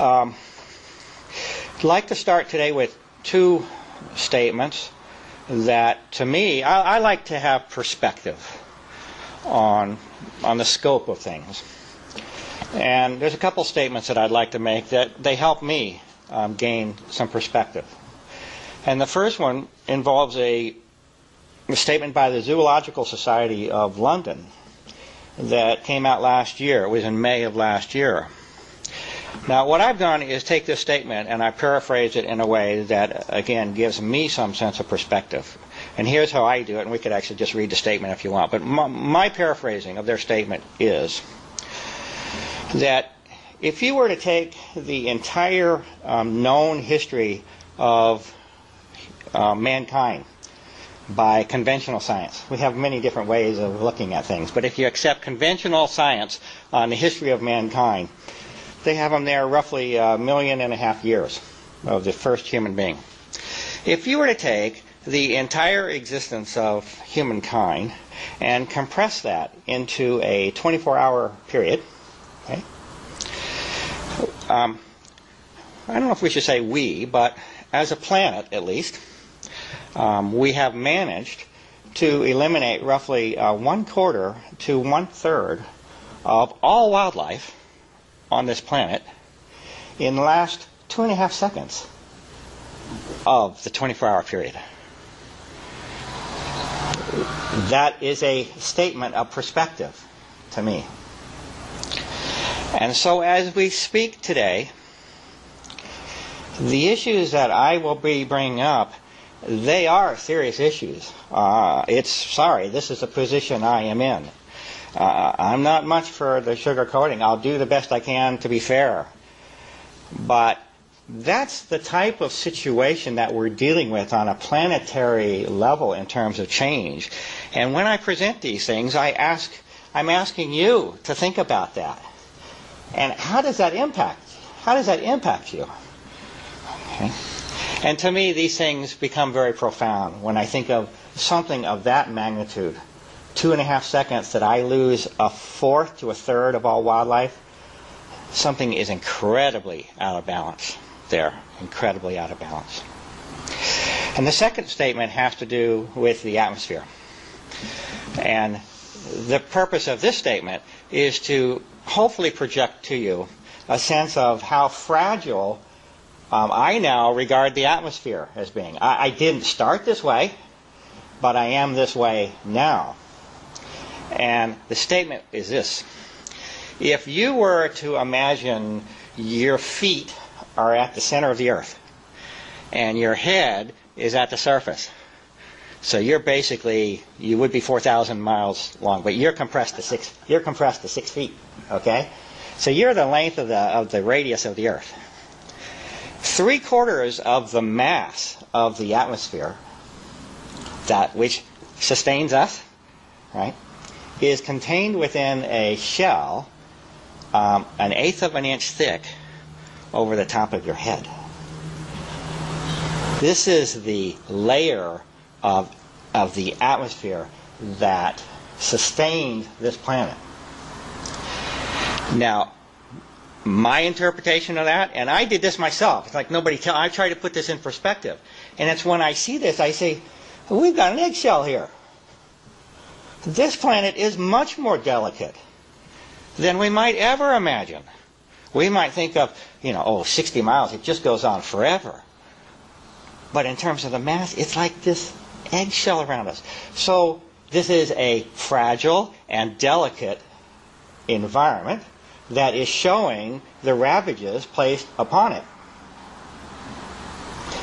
I'd like to start today with two statements that, to me, I like to have perspective on the scope of things. And there's a couple statements that I'd like to make that they help me gain some perspective. And the first one involves a statement by the Zoological Society of London that came out last year. It was in May of last year. Now, what I've done is take this statement and I paraphrase it in a way that, again, gives me some sense of perspective. And here's how I do it, and we could actually just read the statement if you want. But my paraphrasing of their statement is that if you were to take the entire known history of mankind by conventional science, we have many different ways of looking at things, but if you accept conventional science on the history of mankind, they have them there roughly 1.5 million years of the first human being. If you were to take the entire existence of humankind and compress that into a 24-hour period, okay? I don't know if we should say we, but as a planet at least, we have managed to eliminate roughly 1/4 to 1/3 of all wildlife on this planet in the last 2.5 seconds of the 24-hour period. That is a statement of perspective to me. And so as we speak today, the issues that I will be bringing up, they are serious issues. This is the position I am in. I'm not much for the sugarcoating. I'll do the best I can to be fair. But that's the type of situation that we're dealing with on a planetary level in terms of change. And when I present these things, I'm asking you to think about that. And how does that impact you? Okay. And to me, these things become very profound when I think of something of that magnitude. 2.5 seconds that I lose 1/4 to 1/3 of all wildlife, something is incredibly out of balance there, incredibly out of balance. And the second statement has to do with the atmosphere. And the purpose of this statement is to hopefully project to you a sense of how fragile I now regard the atmosphere as being. I didn't start this way, but I am this way now. And the statement is this. If you were to imagine your feet are at the center of the earth and your head is at the surface, so you would be 4,000 miles long, but you're compressed to 6 feet, okay? So you're the length of the radius of the earth. 3/4 of the mass of the atmosphere, that which sustains us, right, is contained within a shell 1/8 of an inch thick over the top of your head. This is the layer of the atmosphere that sustains this planet. Now, my interpretation of that, and I did this myself, it's like I try to put this in perspective. And it's when I see this, I say, we've got an eggshell here. This planet is much more delicate than we might ever imagine. We might think of, 60 miles, it just goes on forever. But in terms of the mass, it's like this eggshell around us. So this is a fragile and delicate environment that is showing the ravages placed upon it.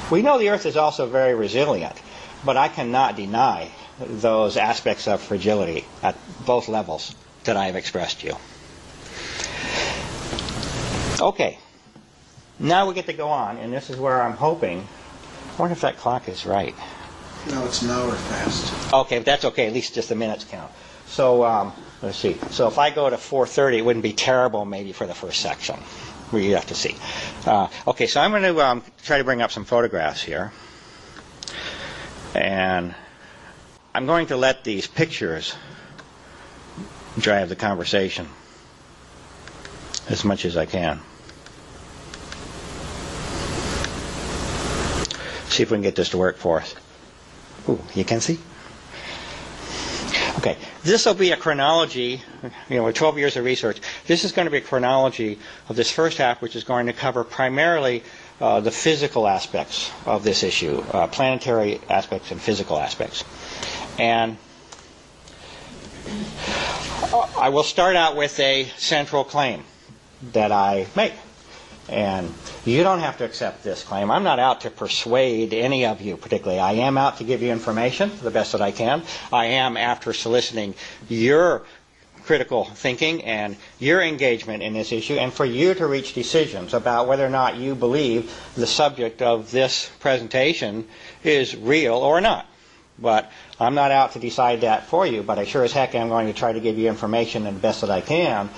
We know the Earth is also very resilient, but I cannot deny those aspects of fragility at both levels that I have expressed to you. Okay, now we get to go on, and this is where I'm hoping. I wonder if that clock is right. No, it's an hour fast. Okay, but that's okay. At least just the minutes count. So let's see. So if I go to 4:30, it wouldn't be terrible maybe for the first section. We have to see. Okay, so I'm going to try to bring up some photographs here. And I'm going to let these pictures drive the conversation as much as I can. see if we can get this to work for us. Ooh, you can see? Okay, this will be a chronology, with 12 years of research. This is going to be a chronology of this first half, which is going to cover primarily the physical aspects of this issue, planetary aspects and physical aspects. And I will start out with a central claim that I make. And you don't have to accept this claim. I'm not out to persuade any of you particularly. I am out to give you information the best that I can. I am after soliciting your critical thinking and your engagement in this issue, and for you to reach decisions about whether or not you believe the subject of this presentation is real or not. But I'm not out to decide that for you, but I sure as heck am going to try to give you information the best that I can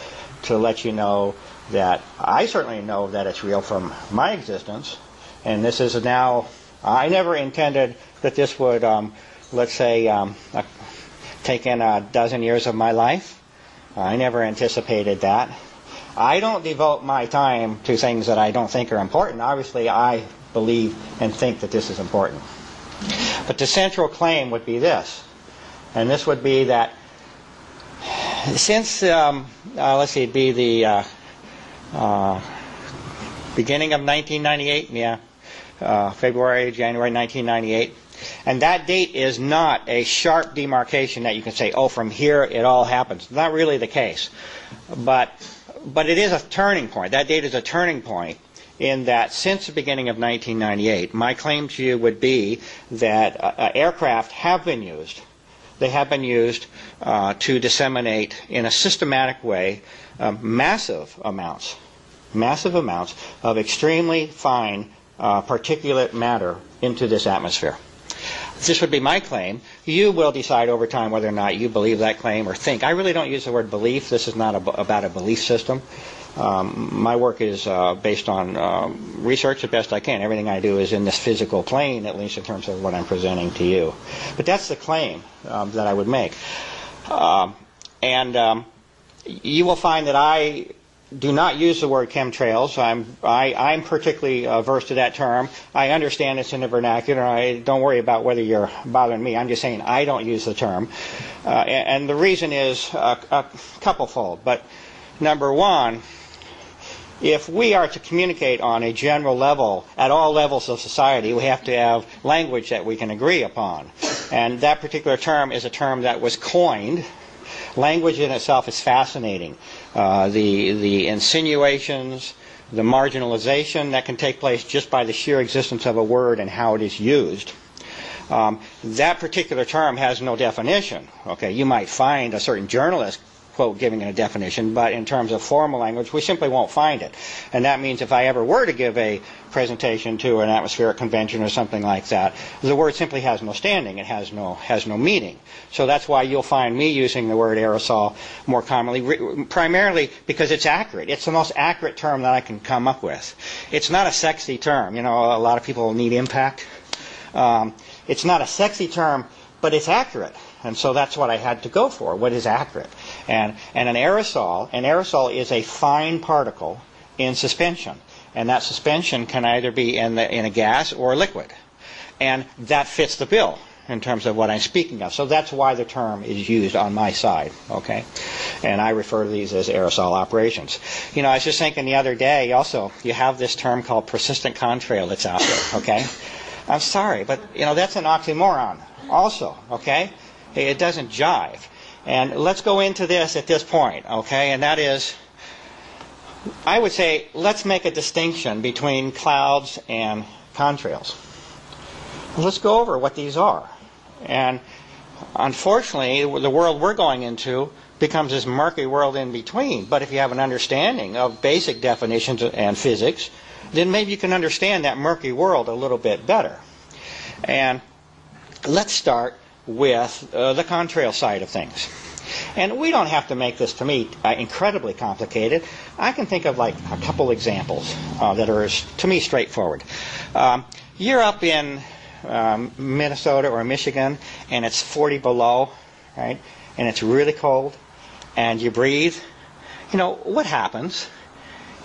to let you know that I certainly know that it's real from my existence. And this is now, I never intended that this would, let's say, take in a dozen years of my life. I never anticipated that. I don't devote my time to things that I don't think are important. Obviously, I believe and think that this is important. But the central claim would be this. And this would be that since, let's see, it'd be the beginning of 1998, February, January 1998. And that date is not a sharp demarcation that you can say, oh, from here it all happens. Not really the case. But it is a turning point. That date is a turning point in that since the beginning of 1998, my claim to you would be that aircraft have been used. They have been used to disseminate in a systematic way massive amounts of extremely fine particulate matter into this atmosphere. This would be my claim. You will decide over time whether or not you believe that claim or think. I really don't use the word belief. This is not about a belief system. My work is based on research the best I can. Everything I do is in this physical plane, at least in terms of what I'm presenting to you. But that's the claim that I would make. And you will find that I do not use the word chemtrails. I'm particularly averse to that term. I understand it's in the vernacular. I don't worry about whether you're bothering me. I'm just saying I don't use the term. And the reason is a couple-fold. But number one, if we are to communicate on a general level at all levels of society, we have to have language that we can agree upon. And that particular term is a term that was coined. Language in itself is fascinating. The insinuations, the marginalization that can take place just by the sheer existence of a word and how it is used. That particular term has no definition. Okay, you might find a certain journalist, quote, giving it a definition, but in terms of formal language, we simply won't find it. And that means if I ever were to give a presentation to an atmospheric convention or something like that, the word simply has no standing. It has no meaning. So that's why you'll find me using the word aerosol more commonly, primarily because it's accurate. It's the most accurate term that I can come up with. It's not a sexy term. A lot of people need impact. It's not a sexy term, but it's accurate. And so that's what I had to go for, what is accurate. And an aerosol is a fine particle in suspension. And that suspension can either be in a gas or a liquid. And that fits the bill in terms of what I'm speaking of. So that's why the term is used on my side, okay? And I refer to these as aerosol operations. I was just thinking the other day also, you have this term called persistent contrail that's out there, okay? I'm sorry, but, that's an oxymoron also, okay? It doesn't jive. And let's go into this at this point, okay? And that is, I would say, let's make a distinction between clouds and contrails. Let's go over what these are. And unfortunately, the world we're going into becomes this murky world in between. But if you have an understanding of basic definitions and physics, then maybe you can understand that murky world a little bit better. And let's start with the contrail side of things. And we don't have to make this, to me, incredibly complicated. I can think of like a couple examples that are, to me, straightforward. You're up in Minnesota or Michigan, and it's 40 below, right? And it's really cold, and you breathe. What happens?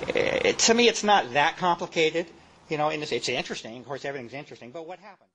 To me, it's not that complicated. You know, and it's interesting. Of course, everything's interesting. But what happened?